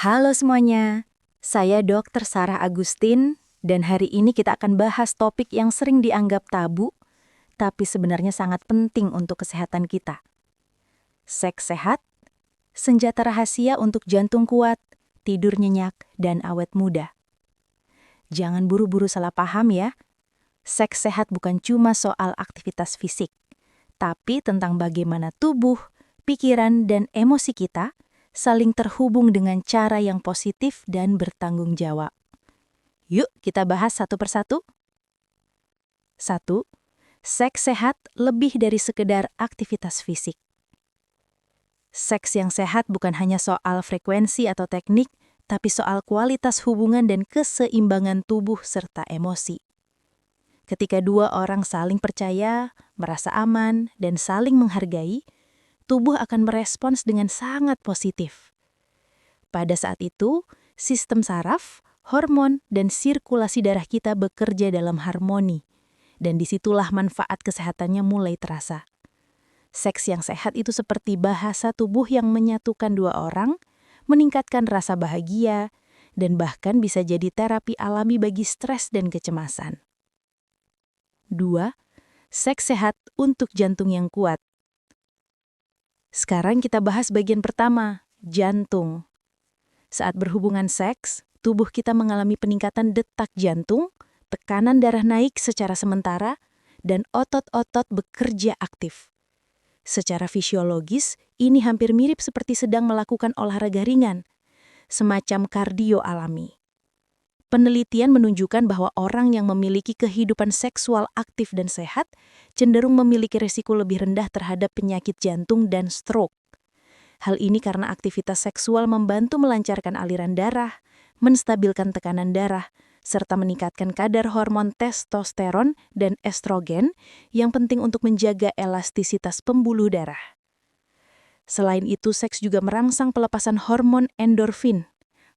Halo semuanya, saya Dr. Sarah Agustin dan hari ini kita akan bahas topik yang sering dianggap tabu, tapi sebenarnya sangat penting untuk kesehatan kita. Seks sehat, senjata rahasia untuk jantung kuat, tidur nyenyak, dan awet muda. Jangan buru-buru salah paham ya, seks sehat bukan cuma soal aktivitas fisik, tapi tentang bagaimana tubuh, pikiran, dan emosi kita saling terhubung dengan cara yang positif dan bertanggung jawab. Yuk kita bahas satu persatu. 1. Seks sehat lebih dari sekedar aktivitas fisik. Seks yang sehat bukan hanya soal frekuensi atau teknik, tapi soal kualitas hubungan dan keseimbangan tubuh serta emosi. Ketika dua orang saling percaya, merasa aman, dan saling menghargai, tubuh akan merespons dengan sangat positif. Pada saat itu, sistem saraf, hormon, dan sirkulasi darah kita bekerja dalam harmoni, dan disitulah manfaat kesehatannya mulai terasa. Seks yang sehat itu seperti bahasa tubuh yang menyatukan dua orang, meningkatkan rasa bahagia, dan bahkan bisa jadi terapi alami bagi stres dan kecemasan. 2. Seks sehat untuk jantung yang kuat. Sekarang kita bahas bagian pertama, jantung. Saat berhubungan seks, tubuh kita mengalami peningkatan detak jantung, tekanan darah naik secara sementara, dan otot-otot bekerja aktif. Secara fisiologis, ini hampir mirip seperti sedang melakukan olahraga ringan, semacam kardio alami. Penelitian menunjukkan bahwa orang yang memiliki kehidupan seksual aktif dan sehat cenderung memiliki risiko lebih rendah terhadap penyakit jantung dan stroke. Hal ini karena aktivitas seksual membantu melancarkan aliran darah, menstabilkan tekanan darah, serta meningkatkan kadar hormon testosteron dan estrogen yang penting untuk menjaga elastisitas pembuluh darah. Selain itu, seks juga merangsang pelepasan hormon endorfin,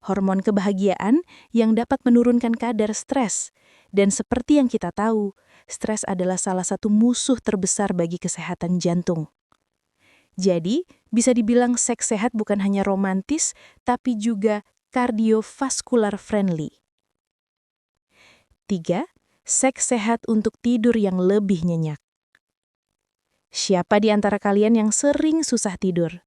hormon kebahagiaan yang dapat menurunkan kadar stres. Dan seperti yang kita tahu, stres adalah salah satu musuh terbesar bagi kesehatan jantung. Jadi, bisa dibilang seks sehat bukan hanya romantis, tapi juga cardiovascular friendly. 3. Seks sehat untuk tidur yang lebih nyenyak. Siapa di antara kalian yang sering susah tidur?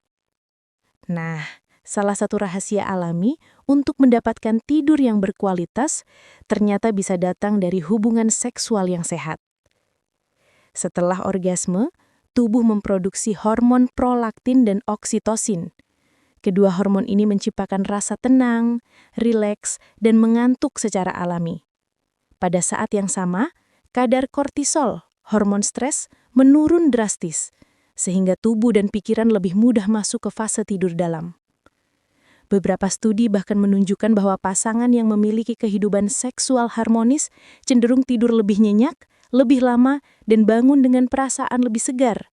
Nah, salah satu rahasia alami untuk mendapatkan tidur yang berkualitas ternyata bisa datang dari hubungan seksual yang sehat. Setelah orgasme, tubuh memproduksi hormon prolaktin dan oksitosin. Kedua hormon ini menciptakan rasa tenang, rileks, dan mengantuk secara alami. Pada saat yang sama, kadar kortisol, hormon stres, menurun drastis, sehingga tubuh dan pikiran lebih mudah masuk ke fase tidur dalam. Beberapa studi bahkan menunjukkan bahwa pasangan yang memiliki kehidupan seksual harmonis cenderung tidur lebih nyenyak, lebih lama, dan bangun dengan perasaan lebih segar.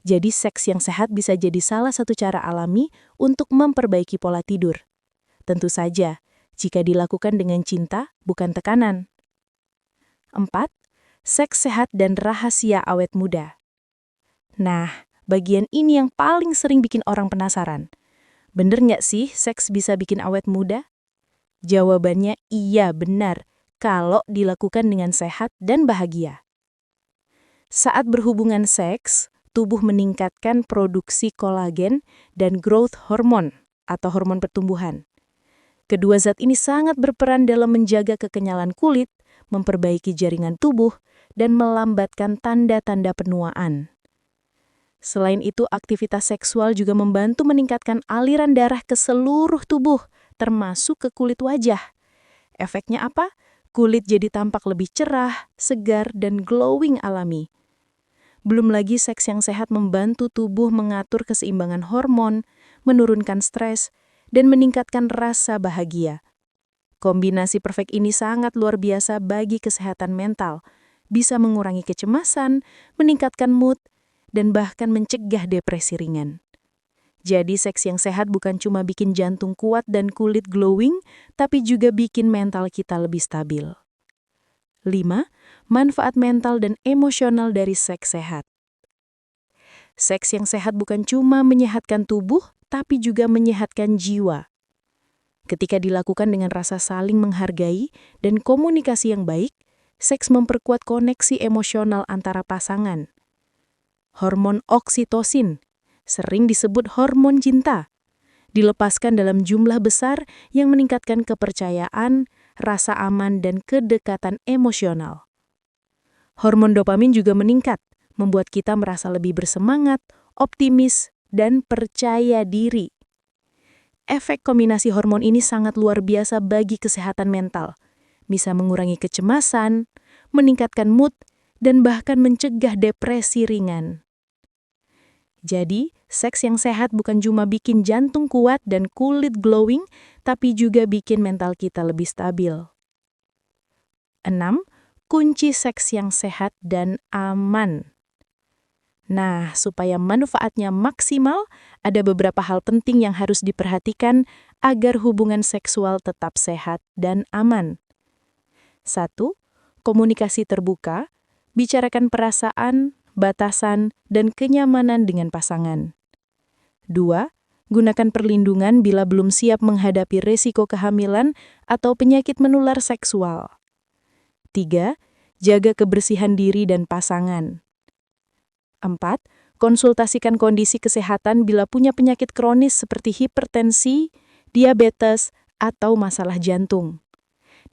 Jadi seks yang sehat bisa jadi salah satu cara alami untuk memperbaiki pola tidur. Tentu saja, jika dilakukan dengan cinta, bukan tekanan. 4. Seks sehat dan rahasia awet muda. Nah, bagian ini yang paling sering bikin orang penasaran. Bener nggak sih seks bisa bikin awet muda? Jawabannya iya, benar, kalau dilakukan dengan sehat dan bahagia. Saat berhubungan seks, tubuh meningkatkan produksi kolagen dan growth hormone atau hormon pertumbuhan. Kedua zat ini sangat berperan dalam menjaga kekenyalan kulit, memperbaiki jaringan tubuh, dan melambatkan tanda-tanda penuaan. Selain itu, aktivitas seksual juga membantu meningkatkan aliran darah ke seluruh tubuh, termasuk ke kulit wajah. Efeknya apa? Kulit jadi tampak lebih cerah, segar, dan glowing alami. Belum lagi seks yang sehat membantu tubuh mengatur keseimbangan hormon, menurunkan stres, dan meningkatkan rasa bahagia. Kombinasi perfect ini sangat luar biasa bagi kesehatan mental, bisa mengurangi kecemasan, meningkatkan mood, dan bahkan mencegah depresi ringan. Jadi seks yang sehat bukan cuma bikin jantung kuat dan kulit glowing, tapi juga bikin mental kita lebih stabil. 5. Manfaat mental dan emosional dari seks sehat. Seks yang sehat bukan cuma menyehatkan tubuh, tapi juga menyehatkan jiwa. Ketika dilakukan dengan rasa saling menghargai dan komunikasi yang baik, seks memperkuat koneksi emosional antara pasangan. Hormon oksitosin, sering disebut hormon cinta, dilepaskan dalam jumlah besar yang meningkatkan kepercayaan, rasa aman, dan kedekatan emosional. Hormon dopamin juga meningkat, membuat kita merasa lebih bersemangat, optimis, dan percaya diri. Efek kombinasi hormon ini sangat luar biasa bagi kesehatan mental, bisa mengurangi kecemasan, meningkatkan mood, dan bahkan mencegah depresi ringan. Jadi, seks yang sehat bukan cuma bikin jantung kuat dan kulit glowing, tapi juga bikin mental kita lebih stabil. 6. Kunci seks yang sehat dan aman. Nah, supaya manfaatnya maksimal, ada beberapa hal penting yang harus diperhatikan agar hubungan seksual tetap sehat dan aman. 1. Komunikasi terbuka, bicarakan perasaan, batasan, dan kenyamanan dengan pasangan. 2. Gunakan perlindungan bila belum siap menghadapi resiko kehamilan atau penyakit menular seksual. 3. Jaga kebersihan diri dan pasangan. 4. Konsultasikan kondisi kesehatan bila punya penyakit kronis seperti hipertensi, diabetes, atau masalah jantung.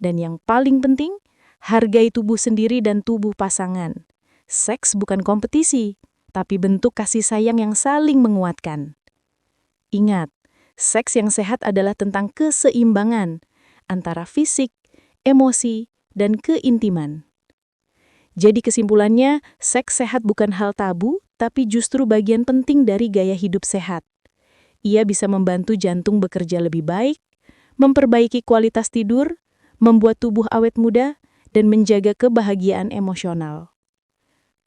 Dan yang paling penting, hargai tubuh sendiri dan tubuh pasangan. Seks bukan kompetisi, tapi bentuk kasih sayang yang saling menguatkan. Ingat, seks yang sehat adalah tentang keseimbangan antara fisik, emosi, dan keintiman. Jadi kesimpulannya, seks sehat bukan hal tabu, tapi justru bagian penting dari gaya hidup sehat. Ia bisa membantu jantung bekerja lebih baik, memperbaiki kualitas tidur, membuat tubuh awet muda, dan menjaga kebahagiaan emosional.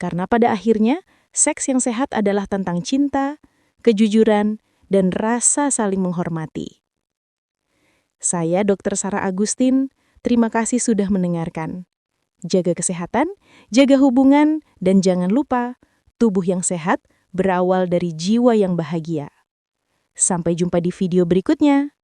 Karena pada akhirnya, seks yang sehat adalah tentang cinta, kejujuran, dan rasa saling menghormati. Saya Dr. Sarah Agustin, terima kasih sudah mendengarkan. Jaga kesehatan, jaga hubungan, dan jangan lupa, tubuh yang sehat berawal dari jiwa yang bahagia. Sampai jumpa di video berikutnya.